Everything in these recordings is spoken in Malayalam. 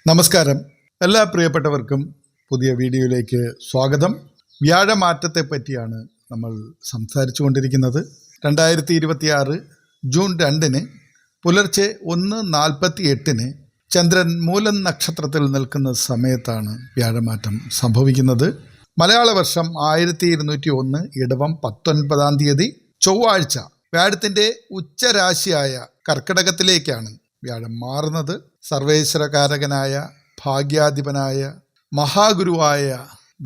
നമസ്കാരം. എല്ലാ പ്രിയപ്പെട്ടവർക്കും പുതിയ വീഡിയോയിലേക്ക് സ്വാഗതം. വ്യാഴമാറ്റത്തെ പറ്റിയാണ് നമ്മൾ സംസാരിച്ചു കൊണ്ടിരിക്കുന്നത്. 2026 ജൂൺ 2 പുലർച്ചെ 1:48 ചന്ദ്രൻ മൂലം നക്ഷത്രത്തിൽ നിൽക്കുന്ന സമയത്താണ് വ്യാഴമാറ്റം സംഭവിക്കുന്നത്. മലയാള വർഷം 1201 ഇടവം 19-ാം തീയതി ചൊവ്വാഴ്ച വ്യാഴത്തിൻ്റെ ഉച്ചരാശിയായ കർക്കിടകത്തിലേക്കാണ് വ്യാഴം മാറുന്നത്. സർവേശ്വരകാരകനായ ഭാഗ്യാധിപനായ മഹാഗുരുവായ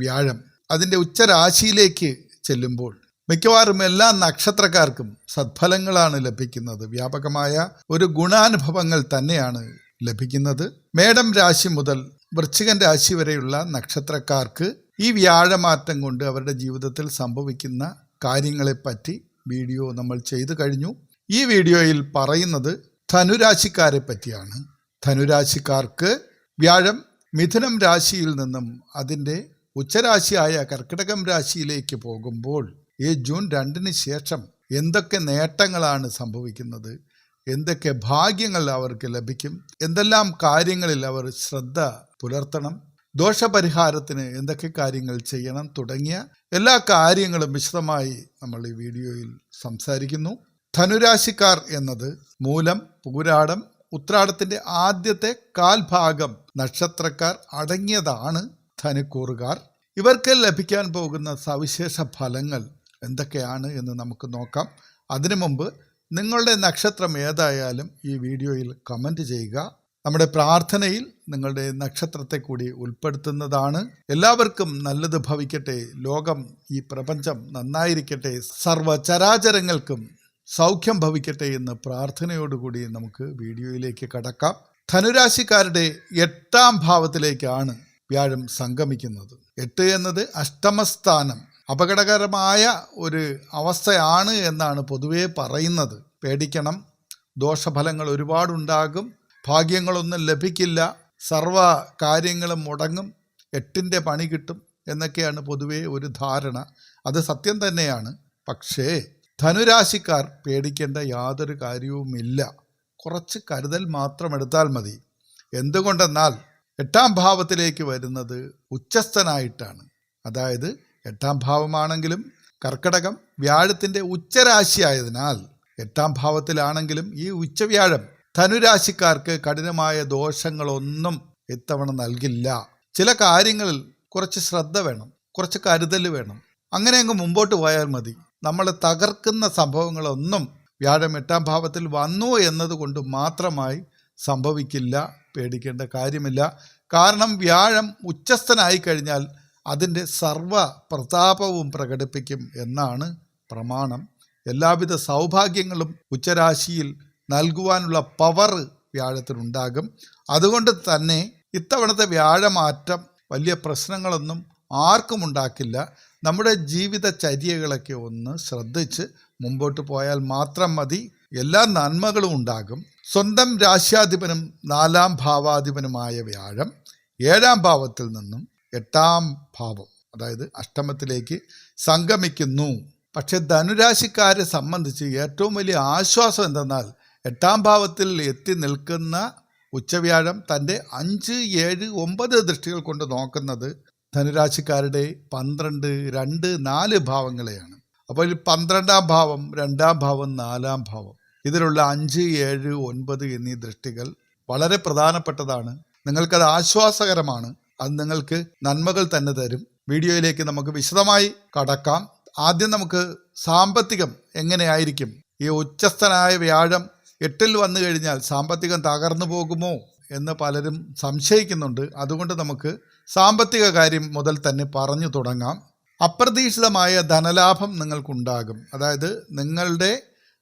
വ്യാഴം അതിൻ്റെ ഉച്ചരാശിയിലേക്ക് ചെല്ലുമ്പോൾ മിക്കവാറും എല്ലാ നക്ഷത്രക്കാർക്കും സദ്ഫലങ്ങളാണ് ലഭിക്കുന്നത്. വ്യാപകമായ ഒരു ഗുണാനുഭവങ്ങൾ തന്നെയാണ് ലഭിക്കുന്നത്. മേടം രാശി മുതൽ വൃശ്ചികൻ രാശി വരെയുള്ള നക്ഷത്രക്കാർക്ക് ഈ വ്യാഴമാറ്റം കൊണ്ട് അവരുടെ ജീവിതത്തിൽ സംഭവിക്കുന്ന കാര്യങ്ങളെപ്പറ്റി വീഡിയോ നമ്മൾ ചെയ്തു കഴിഞ്ഞു. ഈ വീഡിയോയിൽ പറയുന്നത് ധനുരാശിക്കാരെ പറ്റിയാണ്. ധനുരാശിക്കാർക്ക് വ്യാഴം മിഥുനം രാശിയിൽ നിന്നും അതിൻ്റെ ഉച്ചരാശിയായ കർക്കിടകം രാശിയിലേക്ക് പോകുമ്പോൾ ഈ ജൂൺ 2 ശേഷം എന്തൊക്കെ നേട്ടങ്ങളാണ് സംഭവിക്കുന്നത്, എന്തൊക്കെ ഭാഗ്യങ്ങൾ അവർക്ക് ലഭിക്കും, എന്തെല്ലാം കാര്യങ്ങളിൽ അവർ ശ്രദ്ധ പുലർത്തണം, ദോഷപരിഹാരത്തിന് എന്തൊക്കെ കാര്യങ്ങൾ ചെയ്യണം തുടങ്ങിയ എല്ലാ കാര്യങ്ങളും വിശദമായി നമ്മൾ ഈ വീഡിയോയിൽ സംസാരിക്കുന്നു. ധനുരാശിക്കാർ എന്നത് മൂലം, പൂരാടം, ഉത്രാടത്തിൻ്റെ ആദ്യത്തെ കാൽഭാഗം നക്ഷത്രക്കാർ അടങ്ങിയതാണ് ധനുക്കൂറുകാർ. ഇവർക്ക് ലഭിക്കാൻ പോകുന്ന സവിശേഷ ഫലങ്ങൾ എന്തൊക്കെയാണ് എന്ന് നമുക്ക് നോക്കാം. അതിനു മുമ്പ് നിങ്ങളുടെ നക്ഷത്രം ഏതായാലും ഈ വീഡിയോയിൽ കമൻറ്റ് ചെയ്യുക. നമ്മുടെ പ്രാർത്ഥനയിൽ നിങ്ങളുടെ നക്ഷത്രത്തെ കൂടി ഉൾപ്പെടുത്തുന്നതാണ്. എല്ലാവർക്കും നല്ലത് ഭവിക്കട്ടെ, ലോകം, ഈ പ്രപഞ്ചം നന്നായിരിക്കട്ടെ, സർവ്വചരാചരങ്ങൾക്കും സൗഖ്യം ഭവിക്കട്ടെ എന്ന് പ്രാർത്ഥനയോടുകൂടി നമുക്ക് വീഡിയോയിലേക്ക് കടക്കാം. ധനുരാശിക്കാരുടെ 8-ാം ഭാവത്തിലേക്കാണ് വ്യാഴം സംഗമിക്കുന്നത്. 8 എന്നത് അഷ്ടമസ്ഥാനം, അപകടകരമായ ഒരു അവസ്ഥയാണ് എന്നാണ് പൊതുവേ പറയുന്നത്. പേടിക്കണം, ദോഷഫലങ്ങൾ ഒരുപാടുണ്ടാകും, ഭാഗ്യങ്ങളൊന്നും ലഭിക്കില്ല, സർവ കാര്യങ്ങളും മുടങ്ങും, 8ൻ്റെ പണി കിട്ടും എന്നൊക്കെയാണ് പൊതുവേ ഒരു ധാരണ. അത് സത്യം തന്നെയാണ്. പക്ഷേ ധനുരാശിക്കാർ പേടിക്കേണ്ട യാതൊരു കാര്യവുമില്ല. കുറച്ച് കരുതൽ മാത്രം എടുത്താൽ മതി. എന്തുകൊണ്ടെന്നാൽ 8-ാം ഭാവത്തിലേക്ക് വരുന്നത് ഉച്ചസ്ഥനായിട്ടാണ്. അതായത് 8-ാം ഭാവമാണെങ്കിലും കർക്കിടകം വ്യാഴത്തിൻ്റെ ഉച്ചരാശിയായതിനാൽ 8-ാം ഭാവത്തിലാണെങ്കിലും ഈ ഉച്ചവ്യാഴം ധനുരാശിക്കാർക്ക് കഠിനമായ ദോഷങ്ങളൊന്നും ഇത്തവണ നൽകില്ല. ചില കാര്യങ്ങളിൽ കുറച്ച് ശ്രദ്ധ വേണം, കുറച്ച് കരുതൽ വേണം. അങ്ങനെ അങ്ങ് മുമ്പോട്ട് പോയാൽ മതി. നമ്മളെ തകർക്കുന്ന സംഭവങ്ങളൊന്നും വ്യാഴം 8-ാം ഭാവത്തിൽ വന്നു എന്നതുകൊണ്ട് മാത്രമായി സംഭവിക്കില്ല. പേടിക്കേണ്ട കാര്യമില്ല. കാരണം വ്യാഴം ഉച്ചസ്ഥനായി കഴിഞ്ഞാൽ അതിൻ്റെ സർവ പ്രതാപവും പ്രകടിപ്പിക്കും എന്നാണ് പ്രമാണം. എല്ലാവിധ സൗഭാഗ്യങ്ങളും ഉച്ചരാശിയിൽ നൽകുവാനുള്ള പവർ വ്യാഴത്തിനുണ്ടാകും. അതുകൊണ്ട് തന്നെ ഇത്തവണത്തെ വ്യാഴമാറ്റം വലിയ പ്രശ്നങ്ങളൊന്നും ആർക്കും ഉണ്ടാക്കില്ല. നമ്മുടെ ജീവിതചര്യകളൊക്കെ ഒന്ന് ശ്രദ്ധിച്ച് മുമ്പോട്ട് പോയാൽ മാത്രം മതി. എല്ലാ നന്മകളും ഉണ്ടാകും. സ്വന്തം രാശ്യാധിപനും 4-ാം ഭാവാധിപനുമായ വ്യാഴം 7-ാം ഭാവത്തിൽ നിന്നും 8-ാം ഭാവം, അതായത് അഷ്ടമത്തിലേക്ക് സംഗമിക്കുന്നു. പക്ഷെ ധനുരാശിക്കാരെ സംബന്ധിച്ച് ഏറ്റവും വലിയ ആശ്വാസം എന്തെന്നാൽ 8-ാം ഭാവത്തിൽ എത്തി നിൽക്കുന്ന ഉച്ചവ്യാഴം തൻ്റെ 5, 7, 9 ദൃഷ്ടികൾ കൊണ്ട് നോക്കുന്നത് ധനുരാശിക്കാരുടെ 12, 2, 4 ഭാവങ്ങളെയാണ്. അപ്പോൾ 12-ാം ഭാവം, 2-ാം ഭാവം, 4-ാം ഭാവം, ഇതിലുള്ള 5, 7, 9 എന്നീ ദൃഷ്ടികൾ വളരെ പ്രധാനപ്പെട്ടതാണ്. നിങ്ങൾക്കത് ആശ്വാസകരമാണ്. അത് നിങ്ങൾക്ക് നന്മകൾ തന്നെ തരും. വീഡിയോയിലേക്ക് നമുക്ക് വിശദമായി കടക്കാം. ആദ്യം നമുക്ക് സാമ്പത്തികം എങ്ങനെയായിരിക്കും? ഈ ഉച്ചസ്ഥനായ വ്യാഴം 8-ൽ വന്നു കഴിഞ്ഞാൽ സാമ്പത്തികം തകർന്നു പോകുമോ എന്ന് പലരും സംശയിക്കുന്നുണ്ട്. അതുകൊണ്ട് നമുക്ക് സാമ്പത്തിക കാര്യം മുതൽ തന്നെ പറഞ്ഞു തുടങ്ങാം. അപ്രതീക്ഷിതമായ ധനലാഭം നിങ്ങൾക്കുണ്ടാകും. അതായത് നിങ്ങളുടെ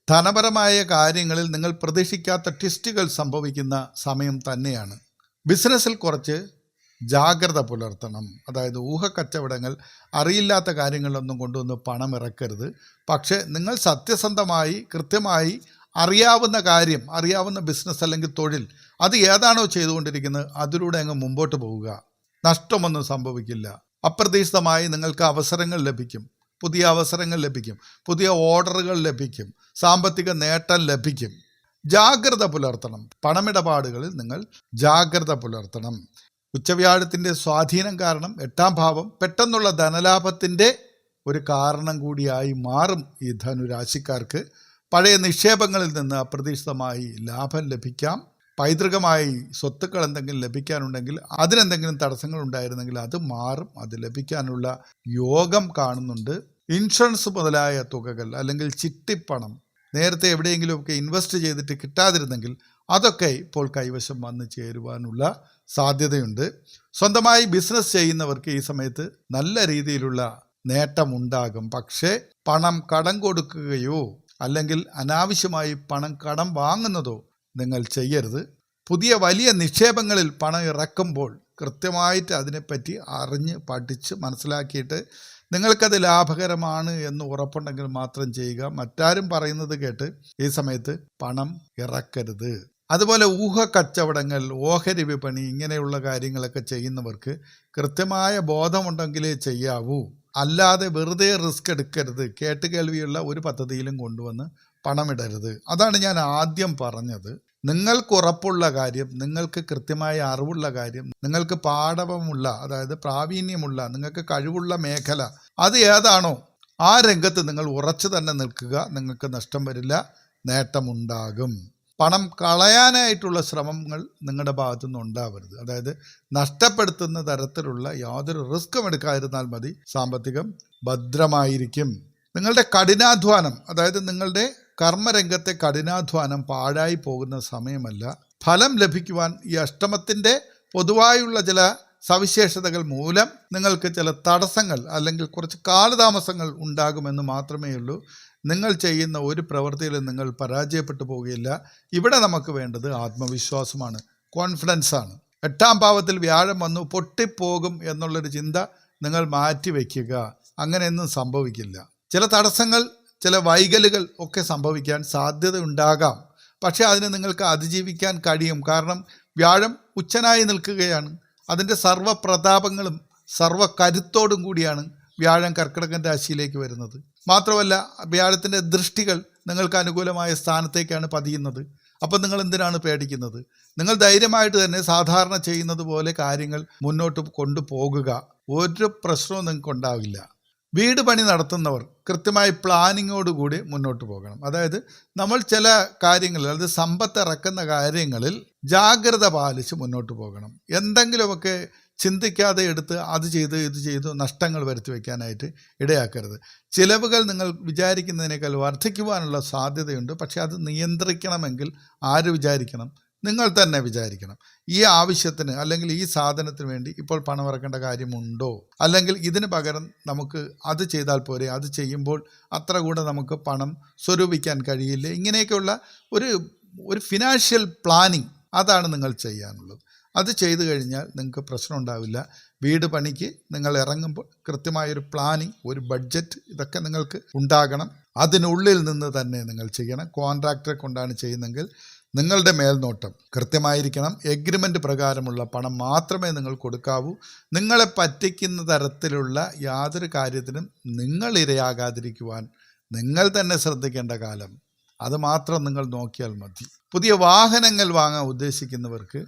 ധനപരമായ കാര്യങ്ങളിൽ നിങ്ങൾ പ്രതീക്ഷിക്കാത്ത ട്വിസ്റ്റുകൾ സംഭവിക്കുന്ന സമയം തന്നെയാണ്. ബിസിനസ്സിൽ കുറച്ച് ജാഗ്രത പുലർത്തണം. അതായത് ഊഹക്കച്ചവടങ്ങൾ, അറിയില്ലാത്ത കാര്യങ്ങളൊന്നും കൊണ്ടുവന്ന് പണം ഇറക്കരുത്. പക്ഷേ നിങ്ങൾ സത്യസന്ധമായി കൃത്യമായി അറിയാവുന്ന കാര്യം, അറിയാവുന്ന ബിസിനസ് അല്ലെങ്കിൽ തൊഴിൽ, അത് ഏതാണോ ചെയ്തുകൊണ്ടിരിക്കുന്നത് അതിലൂടെ അങ്ങ് മുമ്പോട്ട് പോവുക. നഷ്ടമൊന്നും സംഭവിക്കില്ല. അപ്രതീക്ഷിതമായി നിങ്ങൾക്ക് അവസരങ്ങൾ ലഭിക്കും, പുതിയ അവസരങ്ങൾ ലഭിക്കും, പുതിയ ഓർഡറുകൾ ലഭിക്കും, സാമ്പത്തിക നേട്ടം ലഭിക്കും. ജാഗ്രത പുലർത്തണം. പണമിടപാടുകളിൽ നിങ്ങൾ ജാഗ്രത പുലർത്തണം. ഉച്ചവ്യാഴത്തിൻ്റെ സ്വാധീനം കാരണം 8ാം ഭാവം പെട്ടെന്നുള്ള ധനലാഭത്തിൻ്റെ ഒരു കാരണം കൂടിയായി മാറും ഈ ധനുരാശിക്കാർക്ക്. പഴയ നിക്ഷേപങ്ങളിൽ നിന്ന് അപ്രതീക്ഷിതമായി ലാഭം ലഭിക്കാം. പൈതൃകമായി സ്വത്തുക്കൾ എന്തെങ്കിലും ലഭിക്കാനുണ്ടെങ്കിൽ അതിനെന്തെങ്കിലും തടസ്സങ്ങൾ ഉണ്ടായിരുന്നെങ്കിൽ അത് മാറും, അത് ലഭിക്കാനുള്ള യോഗം കാണുന്നുണ്ട്. ഇൻഷുറൻസ് മുതലായ തുകകൾ അല്ലെങ്കിൽ ചിട്ടിപ്പണം നേരത്തെ എവിടെയെങ്കിലുമൊക്കെ ഇൻവെസ്റ്റ് ചെയ്തിട്ട് കിട്ടാതിരുന്നെങ്കിൽ അതൊക്കെ ഇപ്പോൾ കൈവശം വന്ന് ചേരുവാനുള്ള സാധ്യതയുണ്ട്. സ്വന്തമായി ബിസിനസ് ചെയ്യുന്നവർക്ക് ഈ സമയത്ത് നല്ല രീതിയിലുള്ള നേട്ടമുണ്ടാകും. പക്ഷേ പണം കടം കൊടുക്കുകയോ അല്ലെങ്കിൽ അനാവശ്യമായി പണം കടം വാങ്ങുന്നതോ നിങ്ങൾ ചെയ്യരുത്. പുതിയ വലിയ നിക്ഷേപങ്ങളിൽ പണം ഇറക്കുമ്പോൾ കൃത്യമായിട്ട് അതിനെപ്പറ്റി അറിഞ്ഞ് പഠിച്ച് മനസ്സിലാക്കിയിട്ട് നിങ്ങൾക്കത് ലാഭകരമാണ് എന്ന് ഉറപ്പുണ്ടെങ്കിൽ മാത്രം ചെയ്യുക. മറ്റാരും പറയുന്നത് കേട്ട് ഈ സമയത്ത് പണം ഇറക്കരുത്. അതുപോലെ ഊഹക്കച്ചവടങ്ങൾ, ഓഹരി വിപണി ഇങ്ങനെയുള്ള കാര്യങ്ങളൊക്കെ ചെയ്യുന്നവർക്ക് കൃത്യമായ ബോധമുണ്ടെങ്കിലേ ചെയ്യാവൂ. അല്ലാതെ വെറുതെ റിസ്ക് എടുക്കരുത്. കേട്ടുകേൾവിയുള്ള ഒരു പദ്ധതിയിലും കൊണ്ടുവന്ന് പണമിടരുത്. അതാണ് ഞാൻ ആദ്യം പറഞ്ഞത്. നിങ്ങൾക്ക് ഉറപ്പുള്ള കാര്യം, നിങ്ങൾക്ക് കൃത്യമായ അറിവുള്ള കാര്യം, നിങ്ങൾക്ക് പാഠവമുള്ള അതായത് പ്രാവീണ്യമുള്ള നിങ്ങൾക്ക് കഴിവുള്ള മേഖല അത് ഏതാണോ ആ രംഗത്ത് നിങ്ങൾ ഉറച്ചു തന്നെ നിൽക്കുക. നിങ്ങൾക്ക് നഷ്ടം വരില്ല, നേട്ടമുണ്ടാകും. പണം കളയാനായിട്ടുള്ള ശ്രമങ്ങൾ നിങ്ങളുടെ ഭാഗത്തുനിന്ന് ഉണ്ടാവരുത്. അതായത് നഷ്ടപ്പെടുത്തുന്ന തരത്തിലുള്ള യാതൊരു റിസ്ക്കും എടുക്കാതിരുന്നാൽ മതി. സാമ്പത്തികം ഭദ്രമായിരിക്കും. നിങ്ങളുടെ കഠിനാധ്വാനം, അതായത് നിങ്ങളുടെ കർമ്മരംഗത്തെ കഠിനാധ്വാനം പാഴായി പോകുന്ന സമയമല്ല. ഫലം ലഭിക്കുവാൻ ഈ അഷ്ടമത്തിൻ്റെ പൊതുവായുള്ള ചില സവിശേഷതകൾ മൂലം നിങ്ങൾക്ക് ചില തടസ്സങ്ങൾ അല്ലെങ്കിൽ കുറച്ച് കാലതാമസങ്ങൾ ഉണ്ടാകുമെന്ന് മാത്രമേ ഉള്ളൂ. നിങ്ങൾ ചെയ്യുന്ന ഒരു പ്രവൃത്തിയിലും നിങ്ങൾ പരാജയപ്പെട്ടു പോവുകയില്ല. ഇവിടെ നമുക്ക് വേണ്ടത് ആത്മവിശ്വാസമാണ്, കോൺഫിഡൻസാണ്. 8ാം ഭാവത്തിൽ വ്യാഴം വന്നു പൊട്ടിപ്പോകും എന്നുള്ളൊരു ചിന്ത നിങ്ങൾ മാറ്റി വയ്ക്കുക. അങ്ങനെയൊന്നും സംഭവിക്കില്ല. ചില തടസ്സങ്ങൾ, ചില വൈകലുകൾ ഒക്കെ സംഭവിക്കാൻ സാധ്യത ഉണ്ടാകാം. പക്ഷേ അതിന് നിങ്ങൾക്ക് അതിജീവിക്കാൻ കഴിയും. കാരണം വ്യാഴം ഉച്ചനായി നിൽക്കുകയാണ്. അതിൻ്റെ സർവ്വപ്രതാപങ്ങളും സർവ്വകരുത്തോടും കൂടിയാണ് വ്യാഴം കർക്കിടകൻ രാശിയിലേക്ക് വരുന്നത്. മാത്രമല്ല വ്യാഴത്തിൻ്റെ ദൃഷ്ടികൾ നിങ്ങൾക്ക് അനുകൂലമായ സ്ഥാനത്തേക്കാണ് പതിയുന്നത്. അപ്പം നിങ്ങൾ എന്തിനാണ് പേടിക്കുന്നത്? നിങ്ങൾ ധൈര്യമായിട്ട് തന്നെ സാധാരണ ചെയ്യുന്നത് പോലെ കാര്യങ്ങൾ മുന്നോട്ട് കൊണ്ടുപോകുക. ഒരു പ്രശ്നവും നിങ്ങൾക്ക് ഉണ്ടാവില്ല. വീട് പണി നടത്തുന്നവർ കൃത്യമായി പ്ലാനിങ്ങോടുകൂടി മുന്നോട്ട് പോകണം. അതായത് നമ്മൾ ചില കാര്യങ്ങളിൽ, അതായത് സമ്പത്ത് ഇറക്കുന്ന കാര്യങ്ങളിൽ ജാഗ്രത പാലിച്ച് മുന്നോട്ട് പോകണം. എന്തെങ്കിലുമൊക്കെ ചിന്തിക്കാതെ എടുത്ത് അത് ചെയ്ത് ഇത് ചെയ്തു നഷ്ടങ്ങൾ വരുത്തി വയ്ക്കാനായിട്ട് ഇടയാക്കരുത്. ചിലവുകൾ നിങ്ങൾ വിചാരിക്കുന്നതിനേക്കാൾ വർദ്ധിക്കുവാനുള്ള സാധ്യതയുണ്ട്. പക്ഷേ അത് നിയന്ത്രിക്കണമെങ്കിൽ ആര് വിചാരിക്കണം? നിങ്ങൾ തന്നെ വിചാരിക്കണം. ഈ ആവശ്യത്തിന് അല്ലെങ്കിൽ ഈ സാധനത്തിന് വേണ്ടി ഇപ്പോൾ പണം ഇറക്കേണ്ട കാര്യമുണ്ടോ? അല്ലെങ്കിൽ ഇതിന് പകരം നമുക്ക് അത് ചെയ്താൽ പോരെ, അത് ചെയ്യുമ്പോൾ അത്ര കൂടെ നമുക്ക് പണം സ്വരൂപിക്കാൻ കഴിയില്ലേ? ഇങ്ങനെയൊക്കെയുള്ള ഒരു ഫിനാൻഷ്യൽ പ്ലാനിങ് അതാണ് നിങ്ങൾ ചെയ്യാനുള്ളത്. അത് ചെയ്തു കഴിഞ്ഞാൽ നിങ്ങൾക്ക് പ്രശ്നം ഉണ്ടാവില്ല. വീട് പണിക്ക് നിങ്ങൾ ഇറങ്ങുമ്പോൾ കൃത്യമായൊരു പ്ലാനിങ്, ഒരു ബഡ്ജറ്റ് ഇതൊക്കെ നിങ്ങൾക്ക് ഉണ്ടാകണം. അതിനുള്ളിൽ നിന്ന് തന്നെ നിങ്ങൾ ചെയ്യണം. കോൺട്രാക്ടറെ കൊണ്ടാണ് ചെയ്യുന്നതെങ്കിൽ നിങ്ങളുടെ മേൽനോട്ടം കൃത്യമായിരിക്കണം. എഗ്രിമെൻ്റ് പ്രകാരമുള്ള പണം മാത്രമേ നിങ്ങൾ കൊടുക്കാവൂ. നിങ്ങളെ പറ്റിക്കുന്ന തരത്തിലുള്ള യാതൊരു കാര്യത്തിനും നിങ്ങൾ ഇരയാകാതിരിക്കുവാൻ നിങ്ങൾ തന്നെ ശ്രദ്ധിക്കേണ്ട കാലം. അത് മാത്രം നിങ്ങൾ നോക്കിയാൽ മതി. പുതിയ വാഹനങ്ങൾ വാങ്ങാൻ ഉദ്ദേശിക്കുന്നവർക്ക്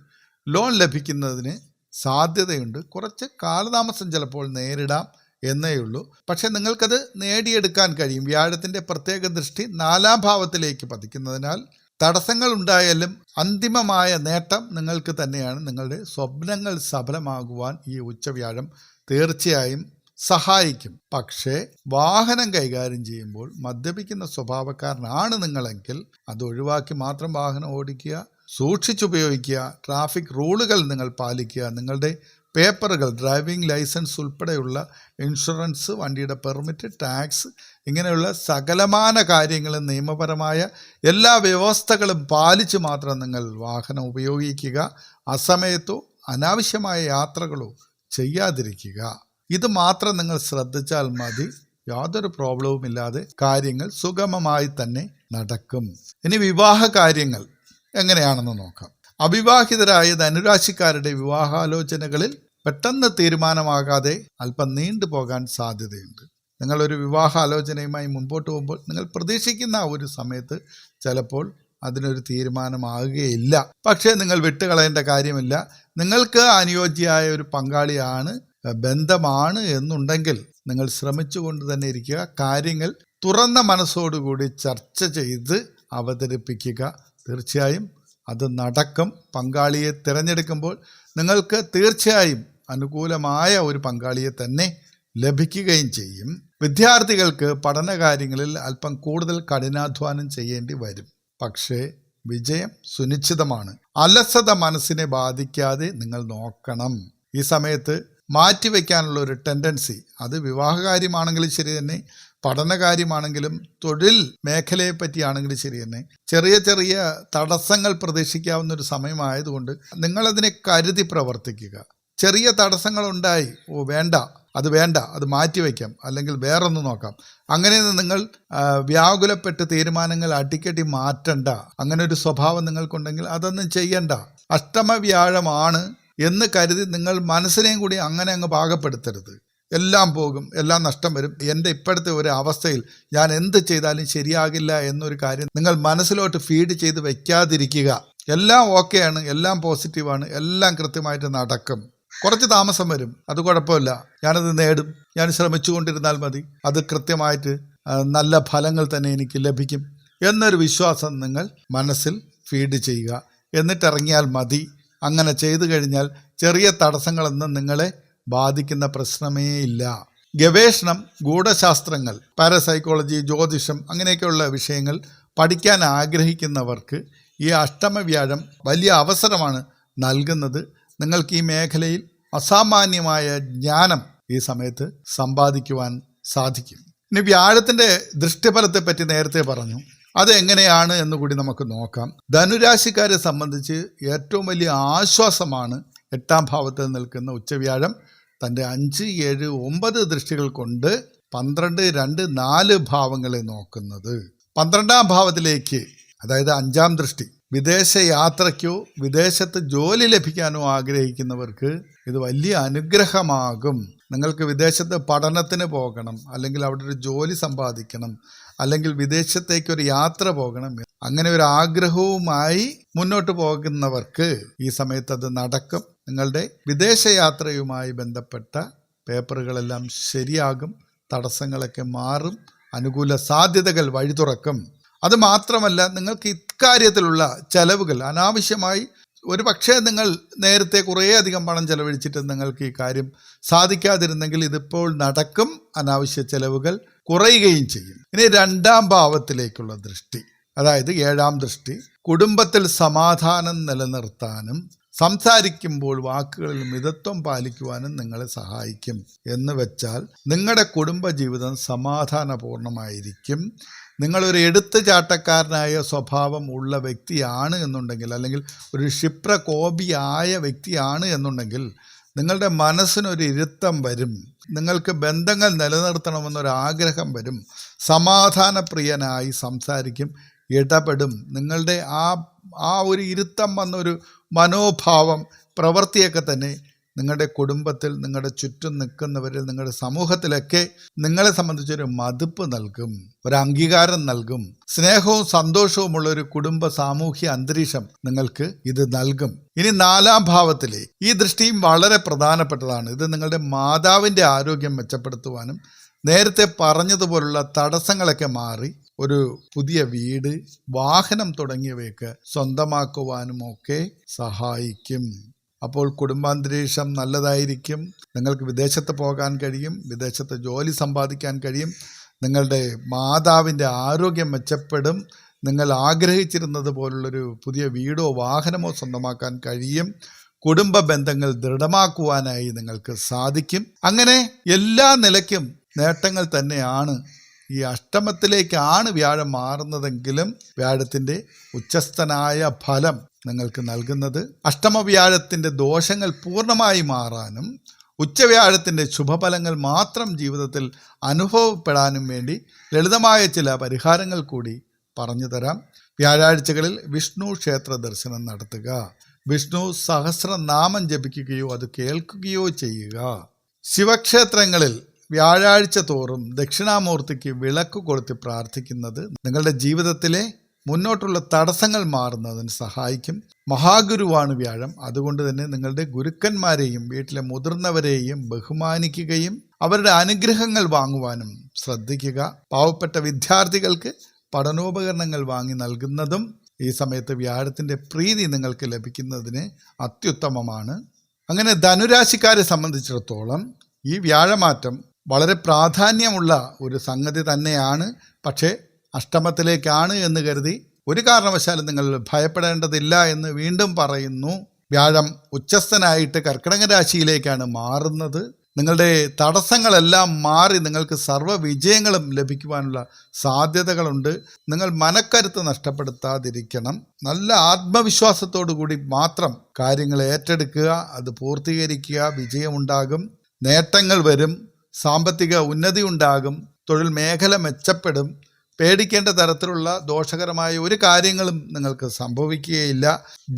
ലോൺ ലഭിക്കുന്നതിന് സാധ്യതയുണ്ട്. കുറച്ച് കാലതാമസം ചിലപ്പോൾ നേരിടാം എന്നേ ഉള്ളൂ. പക്ഷേ നിങ്ങൾക്കത് നേടിയെടുക്കാൻ കഴിയും. വ്യാഴത്തിൻ്റെ പ്രത്യേക ദൃഷ്ടി 4ാം ഭാവത്തിലേക്ക് പതിക്കുന്നതിനാൽ തടസ്സങ്ങൾ ഉണ്ടായാലും അന്തിമമായ നേട്ടം നിങ്ങൾക്ക് തന്നെയാണ്. നിങ്ങളുടെ സ്വപ്നങ്ങൾ സഫലമാകുവാൻ ഈ ഉച്ചവ്യാഴം തീർച്ചയായും സഹായിക്കും. പക്ഷേ വാഹനം കൈകാര്യം ചെയ്യുമ്പോൾ മദ്യപിക്കുന്ന സ്വഭാവക്കാരനാണ് നിങ്ങളെങ്കിൽ അത് ഒഴിവാക്കി മാത്രം വാഹനം ഓടിക്കുക. സൂക്ഷിച്ചുപയോഗിക്കുക. ട്രാഫിക് റൂളുകൾ നിങ്ങൾ പാലിക്കുക. നിങ്ങളുടെ പേപ്പറുകൾ, ഡ്രൈവിംഗ് ലൈസൻസ് ഉൾപ്പെടെയുള്ള ഇൻഷുറൻസ്, വണ്ടിയുടെ പെർമിറ്റ്, ടാക്സ് ഇങ്ങനെയുള്ള സകലമാന കാര്യങ്ങളും നിയമപരമായ എല്ലാ വ്യവസ്ഥകളും പാലിച്ച് മാത്രം നിങ്ങൾ വാഹനം ഉപയോഗിക്കുക. അസമയത്തോ അനാവശ്യമായ യാത്രകളോ ചെയ്യാതിരിക്കുക. ഇത് മാത്രം നിങ്ങൾ ശ്രദ്ധിച്ചാൽ മതി. യാതൊരു പ്രോബ്ലവും ഇല്ലാതെ കാര്യങ്ങൾ സുഗമമായി തന്നെ നടക്കും. ഇനി വിവാഹ കാര്യങ്ങൾ എങ്ങനെയാണെന്ന് നോക്കാം. അവിവാഹിതരായ ധനുരാശിക്കാരുടെ വിവാഹാലോചനകളിൽ പെട്ടെന്ന് തീരുമാനമാകാതെ അല്പം നീണ്ടുപോകാൻ സാധ്യതയുണ്ട്. നിങ്ങളൊരു വിവാഹാലോചനയുമായി മുമ്പോട്ട് പോകുമ്പോൾ നിങ്ങൾ പ്രതീക്ഷിക്കുന്ന ഒരു സമയത്ത് ചിലപ്പോൾ അതിനൊരു തീരുമാനമാകുകയില്ല. പക്ഷേ നിങ്ങൾ വിട്ടുകളയേണ്ട കാര്യമില്ല. നിങ്ങൾക്ക് അനുയോജ്യമായ ഒരു പങ്കാളിയാണ്, ബന്ധമാണ് എന്നുണ്ടെങ്കിൽ നിങ്ങൾ ശ്രമിച്ചുകൊണ്ട് തന്നെ ഇരിക്കുക. കാര്യങ്ങൾ തുറന്ന മനസ്സോടുകൂടി ചർച്ച ചെയ്ത് അവതരിപ്പിക്കുക. തീർച്ചയായും അത് നടക്കും. പങ്കാളിയെ തിരഞ്ഞെടുക്കുമ്പോൾ നിങ്ങൾക്ക് തീർച്ചയായും അനുകൂലമായ ഒരു പങ്കാളിയെ തന്നെ ലഭിക്കുകയും ചെയ്യും. വിദ്യാർത്ഥികൾക്ക് പഠനകാര്യങ്ങളിൽ അല്പം കൂടുതൽ കഠിനാധ്വാനം ചെയ്യേണ്ടി വരും. പക്ഷേ വിജയം സുനിശ്ചിതമാണ്. അലസത മനസ്സിനെ ബാധിക്കാതെ നിങ്ങൾ നോക്കണം. ഈ സമയത്ത് മാറ്റിവെക്കാനുള്ള ഒരു ടെൻഡൻസി, അത് വിവാഹകാര്യമാണെങ്കിലും ശരി തന്നെ, പഠനകാര്യമാണെങ്കിലും തൊഴിൽ മേഖലയെ പറ്റിയാണെങ്കിലും ശരി തന്നെ, ചെറിയ ചെറിയ തടസ്സങ്ങൾ പ്രതീക്ഷിക്കാവുന്ന ഒരു സമയമായതുകൊണ്ട് നിങ്ങളതിനെ കരുതി പ്രവർത്തിക്കുക. ചെറിയ തടസ്സങ്ങളുണ്ടായി, വേണ്ട, അത് മാറ്റിവെക്കാം, അല്ലെങ്കിൽ വേറൊന്ന് നോക്കാം, അങ്ങനെ നിങ്ങൾ വ്യാകുലപ്പെട്ട് തീരുമാനങ്ങൾ അടിക്കടി മാറ്റണ്ട. അങ്ങനെ ഒരു സ്വഭാവം നിങ്ങൾക്കുണ്ടെങ്കിൽ അതൊന്നും ചെയ്യണ്ട. അഷ്ടമ വ്യാഴമാണ് എന്ന് കരുതി നിങ്ങൾ മനസ്സിനെയും കൂടി അങ്ങനെ അങ്ങ് പാകപ്പെടുത്തരുത്. എല്ലാം പോകും, എല്ലാം നഷ്ടം വരും, എൻ്റെ ഇപ്പോഴത്തെ ഒരു അവസ്ഥയിൽ ഞാൻ എന്ത് ചെയ്താലും ശരിയാകില്ല എന്നൊരു കാര്യം നിങ്ങൾ മനസ്സിലോട്ട് ഫീഡ് ചെയ്ത് വെക്കാതിരിക്കുക. എല്ലാം ഓക്കെയാണ്, എല്ലാം പോസിറ്റീവാണ്, എല്ലാം കൃത്യമായിട്ട് നടക്കും. കുറച്ച് താമസം വരും, അത് കുഴപ്പമില്ല, ഞാനത് നേടും, ഞാൻ ശ്രമിച്ചുകൊണ്ടിരുന്നാൽ മതി, അത് കൃത്യമായിട്ട് നല്ല ഫലങ്ങൾ തന്നെ എനിക്ക് ലഭിക്കും എന്നൊരു വിശ്വാസം നിങ്ങൾ മനസ്സിൽ ഫീഡ് ചെയ്യുക. എന്നിട്ടിറങ്ങിയാൽ മതി. അങ്ങനെ ചെയ്തു കഴിഞ്ഞാൽ ചെറിയ തടസ്സങ്ങളൊന്നും നിങ്ങളെ ബാധിക്കുന്ന പ്രശ്നമേ ഇല്ല. ഗവേഷണം, ഗൂഢശാസ്ത്രങ്ങൾ, പാരസൈക്കോളജി, ജ്യോതിഷം അങ്ങനെയൊക്കെയുള്ള വിഷയങ്ങൾ പഠിക്കാൻ ആഗ്രഹിക്കുന്നവർക്ക് ഈ അഷ്ടമവ്യാഴം വലിയ അവസരമാണ് നൽകുന്നത്. നിങ്ങൾക്ക് ഈ മേഖലയിൽ അസാമാന്യമായ ജ്ഞാനം ഈ സമയത്ത് സമ്പാദിക്കുവാൻ സാധിക്കും. ഇനി വ്യാഴത്തിൻ്റെ ദൃഷ്ടിഫലത്തെ പറ്റി നേരത്തെ പറഞ്ഞു, അത് എങ്ങനെയാണ് എന്നുകൂടി നമുക്ക് നോക്കാം. ധനുരാശിക്കാരെ സംബന്ധിച്ച് ഏറ്റവും വലിയ ആശ്വാസമാണ് 8ാം ഭാവത്തിൽ നിൽക്കുന്ന ഉച്ചവ്യാഴം തൻ്റെ 5, 7, 9 ദൃഷ്ടികൾ കൊണ്ട് 12, 2, 4 ഭാവങ്ങളെ നോക്കുന്നത്. 12ാം ഭാവത്തിലേക്ക്, അതായത് 5ാം ദൃഷ്ടി, വിദേശ യാത്രയ്ക്കോ വിദേശത്ത് ജോലി ലഭിക്കാനോ ആഗ്രഹിക്കുന്നവർക്ക് ഇത് വലിയ അനുഗ്രഹമാകും. നിങ്ങൾക്ക് വിദേശത്ത് പഠനത്തിന് പോകണം, അല്ലെങ്കിൽ അവിടെ ഒരു ജോലി സമ്പാദിക്കണം, അല്ലെങ്കിൽ വിദേശത്തേക്കൊരു യാത്ര പോകണം, അങ്ങനെ ഒരു ആഗ്രഹവുമായി മുന്നോട്ട് പോകുന്നവർക്ക് ഈ സമയത്ത് അത് നടക്കും. നിങ്ങളുടെ വിദേശയാത്രയുമായി ബന്ധപ്പെട്ട പേപ്പറുകളെല്ലാം ശരിയാകും, തടസ്സങ്ങളൊക്കെ മാറും, അനുകൂല സാധ്യതകൾ വഴി തുറക്കും. അത് മാത്രമല്ല, നിങ്ങൾക്ക് ഇക്കാര്യത്തിലുള്ള ചെലവുകൾ അനാവശ്യമായി, ഒരു പക്ഷേ നിങ്ങൾ നേരത്തെ കുറേയധികം പണം ചെലവഴിച്ചിട്ട് നിങ്ങൾക്ക് ഈ കാര്യം സാധിക്കാതിരുന്നെങ്കിൽ ഇതിപ്പോൾ നടക്കും. അനാവശ്യ ചെലവുകൾ കുറയുകയും ചെയ്യും. ഇനി 2ാം ഭാവത്തിലേക്കുള്ള ദൃഷ്ടി, അതായത് 7ാം ദൃഷ്ടി, കുടുംബത്തിൽ സമാധാനം നിലനിർത്താനും സംസാരിക്കുമ്പോൾ വാക്കുകളിൽ മിതത്വം പാലിക്കുവാനും നിങ്ങളെ സഹായിക്കും. എന്ന് വെച്ചാൽ നിങ്ങളുടെ കുടുംബജീവിതം സമാധാനപൂർണ്ണമായിരിക്കും. നിങ്ങളൊരു എടുത്തുചാട്ടക്കാരനായ സ്വഭാവം ഉള്ള വ്യക്തിയാണ് എന്നുണ്ടെങ്കിൽ, അല്ലെങ്കിൽ ഒരു ക്ഷിപ്രകോപിയായ വ്യക്തിയാണ് എന്നുണ്ടെങ്കിൽ, നിങ്ങളുടെ മനസ്സിനൊരു ഇരുത്തം വരും. നിങ്ങൾക്ക് ബന്ധങ്ങൾ നിലനിർത്തണമെന്നൊരാഗ്രഹം വരും. സമാധാനപ്രിയനായി സംസാരിക്കും, ഇടപെടും. നിങ്ങളുടെ ആ ഒരു ഇരുത്തം വന്നൊരു മനോഭാവം, പ്രവൃത്തിയൊക്കെ തന്നെ നിങ്ങളുടെ കുടുംബത്തിൽ, നിങ്ങളുടെ ചുറ്റും നിൽക്കുന്നവരിൽ, നിങ്ങളുടെ സമൂഹത്തിലൊക്കെ നിങ്ങളെ സംബന്ധിച്ചൊരു മതിപ്പ് നൽകും, ഒരു അംഗീകാരം നൽകും. സ്നേഹവും സന്തോഷവുമുള്ള ഒരു കുടുംബ സാമൂഹ്യ അന്തരീക്ഷം നിങ്ങൾക്ക് ഇത് നൽകും. ഇനി 4ാം ഭാവത്തിലെ ഈ ദൃഷ്ടിയും വളരെ പ്രധാനപ്പെട്ടതാണ്. ഇത് നിങ്ങളുടെ മാതാവിൻ്റെ ആരോഗ്യം മെച്ചപ്പെടുത്തുവാനും നേരത്തെ പറഞ്ഞതുപോലുള്ള തടസ്സങ്ങളൊക്കെ മാറി ഒരു പുതിയ വീട്, വാഹനം തുടങ്ങിയവയൊക്കെ സ്വന്തമാക്കുവാനും ഒക്കെ സഹായിക്കും. അപ്പോൾ കുടുംബാന്തരീക്ഷം നല്ലതായിരിക്കും. നിങ്ങൾക്ക് വിദേശത്ത് പോകാൻ കഴിയും, വിദേശത്ത് ജോലി സമ്പാദിക്കാൻ കഴിയും, നിങ്ങളുടെ മാതാവിൻ്റെ ആരോഗ്യം മെച്ചപ്പെടും, നിങ്ങൾ ആഗ്രഹിച്ചിരുന്നത് പോലുള്ളൊരു പുതിയ വീടോ വാഹനമോ സ്വന്തമാക്കാൻ കഴിയും, കുടുംബ ബന്ധങ്ങൾ ദൃഢമാക്കുവാനായി നിങ്ങൾക്ക് സാധിക്കും. അങ്ങനെ എല്ലാ നിലയ്ക്കും നേട്ടങ്ങൾ തന്നെയാണ്. ഈ അഷ്ടമത്തിലേക്കാണ് വ്യാഴം മാറുന്നതെങ്കിലും വ്യാഴത്തിൻ്റെ ഉച്ചസ്ഥനായ ഫലം നിങ്ങൾക്ക് നൽകുന്നത്. അഷ്ടമവ്യാഴത്തിൻ്റെ ദോഷങ്ങൾ പൂർണ്ണമായി മാറാനും ഉച്ചവ്യാഴത്തിൻ്റെ ശുഭഫലങ്ങൾ മാത്രം ജീവിതത്തിൽ അനുഭവപ്പെടാനും വേണ്ടി ലളിതമായ ചില പരിഹാരങ്ങൾ കൂടി പറഞ്ഞു തരാം. വ്യാഴാഴ്ചകളിൽ വിഷ്ണു ക്ഷേത്ര ദർശനം നടത്തുക, വിഷ്ണു സഹസ്രനാമം ജപിക്കുകയോ അത് കേൾക്കുകയോ ചെയ്യുക. ശിവക്ഷേത്രങ്ങളിൽ വ്യാഴാഴ്ച തോറും ദക്ഷിണാമൂർത്തിക്ക് വിളക്ക് കൊളുത്തി പ്രാർത്ഥിക്കുന്നത് നിങ്ങളുടെ ജീവിതത്തിലെ മുന്നോട്ടുള്ള തടസ്സങ്ങൾ മാറുന്നതിന് സഹായിക്കും. മഹാഗുരുവാണ് വ്യാഴം. അതുകൊണ്ട് തന്നെ നിങ്ങളുടെ ഗുരുക്കന്മാരെയും വീട്ടിലെ മുതിർന്നവരെയും ബഹുമാനിക്കുകയും അവരുടെ അനുഗ്രഹങ്ങൾ വാങ്ങുവാനും ശ്രദ്ധിക്കുക. പാവപ്പെട്ട വിദ്യാർത്ഥികൾക്ക് പഠനോപകരണങ്ങൾ വാങ്ങി നൽകുന്നതും ഈ സമയത്ത് വ്യാഴത്തിൻ്റെ പ്രീതി നിങ്ങൾക്ക് ലഭിക്കുന്നതിന് അത്യുത്തമമാണ്. അങ്ങനെ ധനുരാശിക്കാരെ സംബന്ധിച്ചിടത്തോളം ഈ വ്യാഴമാറ്റം വളരെ പ്രാധാന്യമുള്ള ഒരു സംഗതി തന്നെയാണ്. പക്ഷേ അഷ്ടമത്തിലേക്കാണ് എന്ന് കരുതി ഒരു കാരണവശാലും നിങ്ങൾ ഭയപ്പെടേണ്ടതില്ല എന്ന് വീണ്ടും പറയുന്നു. വ്യാഴം ഉച്ചസ്ഥനായിട്ട് കർക്കിടക രാശിയിലേക്കാണ് മാറുന്നത്. നിങ്ങളുടെ തടസ്സങ്ങളെല്ലാം മാറി നിങ്ങൾക്ക് സർവ്വ വിജയങ്ങളും ലഭിക്കുവാനുള്ള സാധ്യതകളുണ്ട്. നിങ്ങൾ മനക്കരുത്ത് നഷ്ടപ്പെടുത്താതിരിക്കണം. നല്ല ആത്മവിശ്വാസത്തോടു കൂടി മാത്രം കാര്യങ്ങൾ ഏറ്റെടുക്കുക, അത് പൂർത്തീകരിക്കുക. വിജയമുണ്ടാകും, നേട്ടങ്ങൾ വരും, സാമ്പത്തിക ഉന്നതി ഉണ്ടാകും, തൊഴിൽ മേഖല മെച്ചപ്പെടും. പേടിക്കേണ്ട തരത്തിലുള്ള ദോഷകരമായ ഒരു കാര്യങ്ങളും നിങ്ങൾക്ക് സംഭവിക്കുകയില്ല.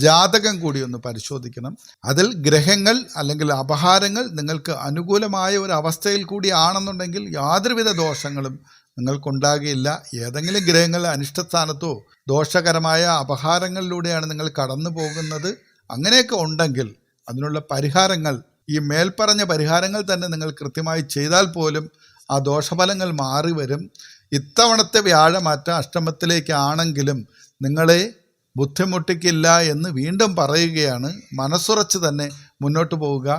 ജാതകം കൂടി ഒന്ന് പരിശോധിക്കണം. അതിൽ ഗ്രഹങ്ങൾ അല്ലെങ്കിൽ അപഹാരങ്ങൾ നിങ്ങൾക്ക് അനുകൂലമായ ഒരു അവസ്ഥയിൽ കൂടിയാണെന്നുണ്ടെങ്കിൽ യാതൊരുവിധ ദോഷങ്ങളും നിങ്ങൾക്കുണ്ടാകുകയില്ല. ഏതെങ്കിലും ഗ്രഹങ്ങൾ അനിഷ്ടസ്ഥാനത്തോ ദോഷകരമായ അപഹാരങ്ങളിലൂടെയാണ് നിങ്ങൾ കടന്നു പോകുന്നത്, അങ്ങനെയൊക്കെ ഉണ്ടെങ്കിൽ അതിനുള്ള പരിഹാരങ്ങൾ, ഈ മേൽപ്പറഞ്ഞ പരിഹാരങ്ങൾ തന്നെ നിങ്ങൾ കൃത്യമായി ചെയ്താൽ പോലും ആ ദോഷഫലങ്ങൾ മാറി വരും. ഇത്തവണത്തെ വ്യാഴമാറ്റം അഷ്ടമത്തിലേക്കാണെങ്കിലും നിങ്ങളെ ബുദ്ധിമുട്ടിക്കില്ല എന്ന് വീണ്ടും പറയുകയാണ്. മനസ്സുറച്ച് തന്നെ മുന്നോട്ട് പോവുക.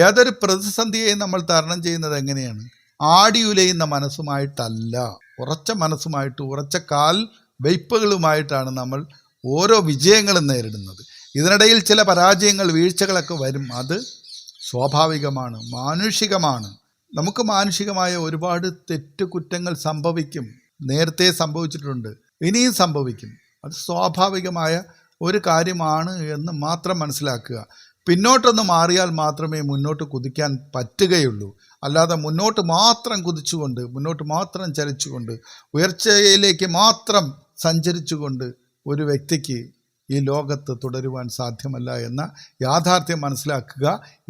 ഏതൊരു പ്രതിസന്ധിയെയും നമ്മൾ തരണം ചെയ്യുന്നത് എങ്ങനെയാണ്? ആടിയുലയുന്ന മനസ്സുമായിട്ടല്ല, ഉറച്ച മനസ്സുമായിട്ട്, ഉറച്ച കാൽ വയ്പ്പുകളുമായിട്ടാണ് നമ്മൾ ഓരോ വിജയങ്ങളും നേരിടുന്നത്. ഇതിനിടയിൽ ചില പരാജയങ്ങൾ, വീഴ്ചകളൊക്കെ വരും. അത് സ്വാഭാവികമാണ്, മാനുഷികമാണ്. നമുക്ക് മാനുഷികമായ ഒരുപാട് തെറ്റുകുറ്റങ്ങൾ സംഭവിക്കും. നേരത്തെ സംഭവിച്ചിട്ടുണ്ട്, ഇനിയും സംഭവിക്കും. അത് സ്വാഭാവികമായ ഒരു കാര്യമാണ് എന്ന് മാത്രം മനസ്സിലാക്കുക. പിന്നോട്ടൊന്ന് മാറിയാൽ മാത്രമേ മുന്നോട്ട് കുതിക്കാൻ പറ്റുകയുള്ളൂ. അല്ലാതെ മുന്നോട്ട് മാത്രം കുതിച്ചുകൊണ്ട്, മുന്നോട്ട് മാത്രം ചലിച്ചുകൊണ്ട്, ഉയർച്ചയിലേക്ക് മാത്രം സഞ്ചരിച്ചുകൊണ്ട് ഒരു വ്യക്തിക്ക് ഈ ലോകത്ത് തുടരുവാൻ സാധ്യമല്ല എന്ന യാഥാർത്ഥ്യം മനസ്സിലാക്കുക.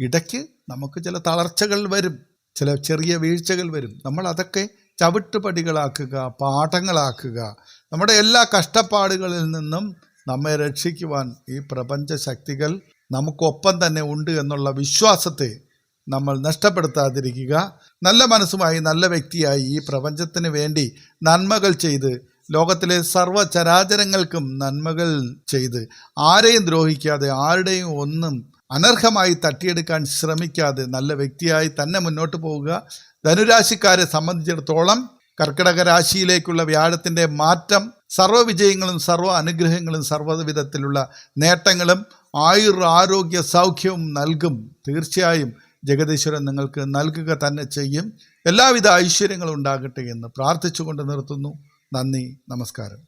ഇടയ്ക്ക് നമുക്ക് ചില തളർച്ചകൾ വരും, ചില ചെറിയ വീഴ്ചകൾ വരും. നമ്മൾ അതൊക്കെ ചവിട്ടുപടികളാക്കുക, പാഠങ്ങളാക്കുക. നമ്മുടെ എല്ലാ കഷ്ടപ്പാടുകളിൽ നിന്നും നമ്മെ രക്ഷിക്കുവാൻ ഈ പ്രപഞ്ച ശക്തികൾ നമുക്കൊപ്പം തന്നെ ഉണ്ട് എന്നുള്ള വിശ്വാസത്തെ നമ്മൾ നഷ്ടപ്പെടുത്താതിരിക്കുക. നല്ല മനസ്സുമായി, നല്ല വ്യക്തിയായി ഈ പ്രപഞ്ചത്തിന് വേണ്ടി നന്മകൾ ചെയ്ത്, ലോകത്തിലെ സർവ്വചരാചരങ്ങൾക്കും നന്മകൾ ചെയ്ത്, ആരെയും ദ്രോഹിക്കാതെ, ആരുടെയും ഒന്നും അനർഹമായി തട്ടിയെടുക്കാൻ ശ്രമിക്കാതെ നല്ല വ്യക്തിയായി തന്നെ മുന്നോട്ട് പോവുക. ധനുരാശിക്കാരെ സംബന്ധിച്ചിടത്തോളം കർക്കിടക രാശിയിലേക്കുള്ള വ്യാഴത്തിൻ്റെ മാറ്റം സർവ്വ വിജയങ്ങളും സർവ്വ അനുഗ്രഹങ്ങളും സർവ്വവിധത്തിലുള്ള നേട്ടങ്ങളും ആരോഗ്യ സൗഖ്യവും നൽകും. തീർച്ചയായും ജഗദീശ്വരൻ നിങ്ങൾക്ക് നൽകുക തന്നെ ചെയ്യും. എല്ലാവിധ ഐശ്വര്യങ്ങളും ഉണ്ടാകട്ടെ എന്ന് പ്രാർത്ഥിച്ചുകൊണ്ട് നിർത്തുന്നു. നന്ദി, നമസ്കാരം.